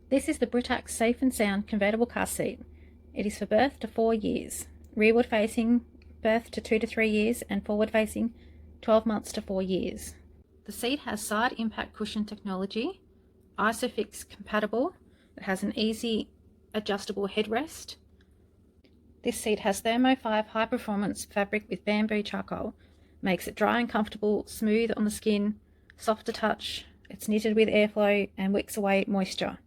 This is the Britax Safe and Sound convertible car seat. It is for birth to 4 years, rearward facing birth to 2 to 3 years, and forward facing 12 months to 4 years. The seat has side impact cushion technology, ISOFIX compatible. It has an easy adjustable headrest. This seat has Thermo 5 high performance fabric with bamboo charcoal. Makes it dry and comfortable, smooth on the skin, soft to touch. It's knitted with airflow and wicks away moisture,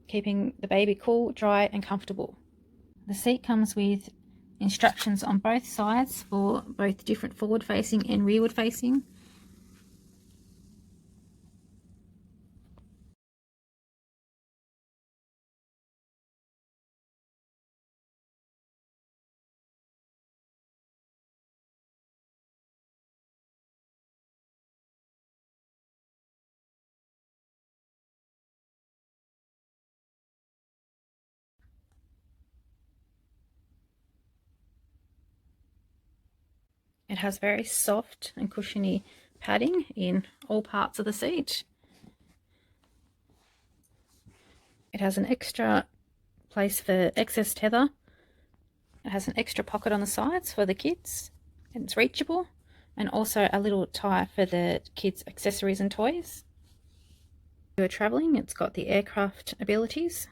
keeping the baby cool, dry and comfortable. The seat comes with instructions on both sides for both different forward facing and rearward facing. It has very soft and cushiony padding in all parts of the seat. It has an extra place for excess tether. It has an extra pocket on the sides for the kids, and it's reachable, and also a little tie for the kids' accessories and toys. If you're travelling, it's got the aircraft abilities.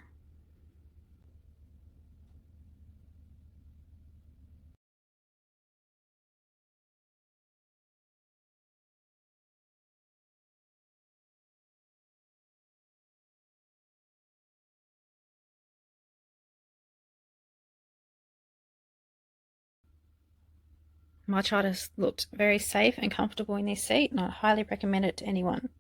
My child has looked very safe and comfortable in this seat, and I highly recommend it to anyone.